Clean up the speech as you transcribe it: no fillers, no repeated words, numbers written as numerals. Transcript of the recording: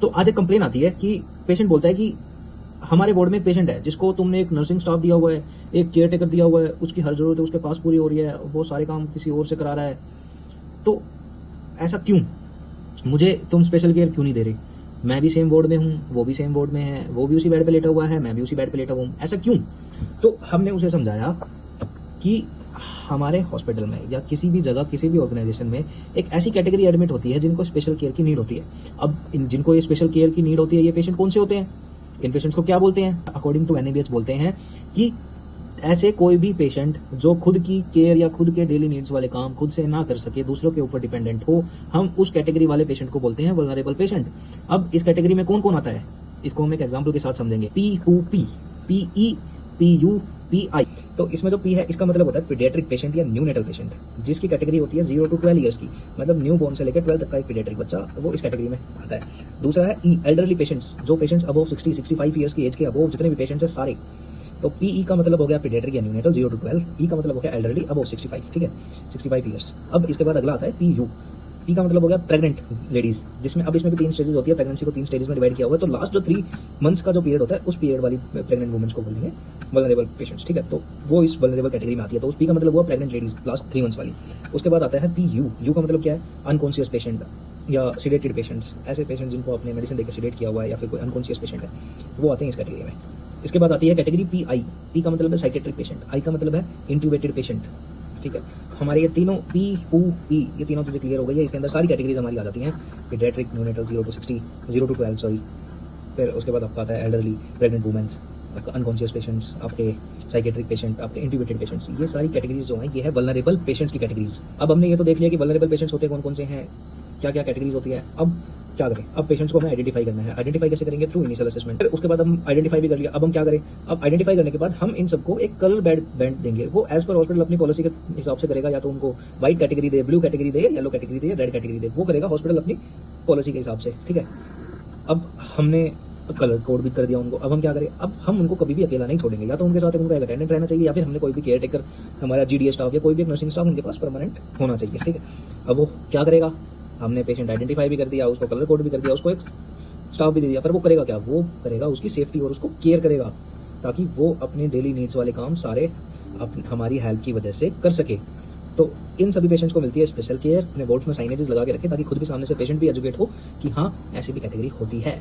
तो आज एक कंप्लेन आती है कि पेशेंट बोलता है कि हमारे वार्ड में एक पेशेंट है जिसको तुमने एक नर्सिंग स्टाफ दिया हुआ है, एक केयर टेकर दिया हुआ है, उसकी हर जरूरत है उसके पास पूरी हो रही है, वो सारे काम किसी और से करा रहा है, तो ऐसा क्यों? मुझे तुम स्पेशल केयर क्यों नहीं दे रही? मैं भी सेम वार्ड में हूँ, वो भी सेम वार्ड में है, वो भी उसी बेड पे लेटा हुआ है, मैं भी उसी बेड पे लेटा हुआ हूँ, ऐसा क्यों? तो हमने उसे समझाया कि हमारे हॉस्पिटल में या किसी भी जगह किसी भी ऑर्गेनाइजेशन में एक ऐसी कैटेगरी एडमिट होती है जिनको स्पेशल केयर की नीड होती है। अब जिनको ये स्पेशल केयर की नीड होती है, ये पेशेंट कौन से होते हैं? इन पेशेंट्स को क्या बोलते हैं? अकॉर्डिंग टू एनएबीएच बोलते हैं कि ऐसे कोई भी पेशेंट जो खुद की केयर या खुद के डेली नीड्स वाले काम खुद से ना कर सके, दूसरों के ऊपर डिपेंडेंट हो, हम उस कैटेगरी वाले पेशेंट को बोलते हैं वल्नरेबल पेशेंट। अब इस कैटेगरी में कौन कौन आता है, इसको हम एक एग्जाम्पल के साथ समझेंगे। PUP, PE, PU, PI। तो इसमें जो P है इसका मतलब होता है पीडियाट्रिक पेशेंट या न्यूनेटल पेशेंट, जिसकी कैटेगरी होती है 0 to 12 ईयर्स की, मतलब न्यू बॉर्न से लेकर 12 तक का एक पीडियाट्रिक बच्चा, वो इस कैटेगरी में आता है। दूसरा है E, एल्डरली पेशेंट्स, जो पेशेंट्स अबव 60-65 ईयर्स की एज के अबव जितने भी पेशेंट्स हैं सारे। तो PE का मतलब हो गया पीडियाट्रिक या न्यूनेटल 0 to 12, E का मतलब हो गया एल्डरली अबव 65, ठीक है, 65 ईयर्स। अब इसके बाद अगला आता है PU। P का मतलब हो गया प्रेग्नेंट लेडीज, जिसमें अब इसमें भी 3 स्टेजेस होती है, प्रेगनेंसी को 3 स्टेजेस में डिवाइड किया हुआ है। तो लास्ट जो 3 मंथ्स का जो पीरियड होता है उस पीरियड वाली प्रेग्नेंट वुमेन्स को बोलेंगे वल्नरेबल पेशेंट्स, ठीक है। तो वो इस वल्नरेबल कैटेगरी में आती है। तो उस P का मतलब हुआ प्रेग्नेंट लेडीज लास्ट 3 मंथ्स वाली। उसके बाद आता है PU। U का मतलब क्या है? अनकॉन्शियस पेशेंट या सिडेटेड पेशेंट्स, ऐसे पेशेंट जिनको आपने मेडिसिन देकर सिडेट किया हुआ है या फिर कोई अनकॉन्शियस पेशेंट है, वो आते हैं इस कैटेगरी में। इसके बाद आती है कैटेगरी PI। P का मतलब है साइकेट्रिक पेशेंट, I का मतलब है इंट्यूबेटेड पेशेंट, ठीक है। हमारे ये तीनों P, U, E, ये तीनों चीजें क्लियर हो गई है। इसके अंदर सारी कैटेगरीज हमारी आ जाती हैं, paediatric, neonatal 0 to 60, 0 to 12 sorry. फिर उसके बाद आपका आता है एल्डरली, प्रेग्नेंट वुमेन्स, आपका अनकॉन्शियस पेशेंट्स, आपके साइकेट्रिक पेशेंट, आपके इंट्यूबेटेड पेशेंट्स। ये सारी कैटेगरीज जो हैं ये है वल्नरेबल पेशेंट्स की कैटेगरीज। अब हमने ये तो देख लिया कि वल्नरेबल पेशेंट्स होते कौन कौन से हैं, क्या क्या कैटेगरीज होती है। अब क्या करें? अब पेशेंट्स को हमें आइडेंटिफाई करना है। आइडेंटिफाई कैसे करेंगे? Through initial assessment. उसके बाद हम आइडेंटिफाई भी कर लिया, अब हम क्या करें? अब आइडेंटिफाई करने के बाद हम इन सबको एक कलर बैंड देंगे। वो एज पर हॉस्पिटल अपनी पॉलिसी के हिसाब से करेगा, या तो उनको व्हाइट कैटेगरी दे, ब्लू कैटेगरी दे, येलो कैटेगरी दे, रेड कैटेगरी दे, वो करेगा हॉस्पिटल अपनी पॉलिसी के हिसाब से, ठीक है। अब हमने कलर कोड भी कर दिया उनको। अब हम क्या करें? अब हम उनको कभी भी अकेला नहीं छोड़ेंगे, या तो उनके साथ उनका एक अटेंडेंट रहना चाहिए, या फिर हमने कोई भी केयर टेकर, हमारा GDA स्टाफ या कोई भी एक नर्सिंग स्टाफ उनके पास परमानेंट होना चाहिए, ठीक है। अब वो क्या करेगा? हमने पेशेंट आइडेंटिफाई भी कर दिया, उसको कलर कोड भी कर दिया, उसको एक स्टाफ भी दे दिया, पर वो करेगा क्या? वो करेगा उसकी सेफ्टी और उसको केयर करेगा, ताकि वो अपने डेली नीड्स वाले काम सारे हमारी हेल्प की वजह से कर सके। तो इन सभी पेशेंट्स को मिलती है स्पेशल केयर। अपने बोर्ड्स में साइनेजेस लगा के रखें ताकि खुद भी सामने से पेशेंट भी एजुकेट हो कि हाँ ऐसी भी कैटेगरी होती है।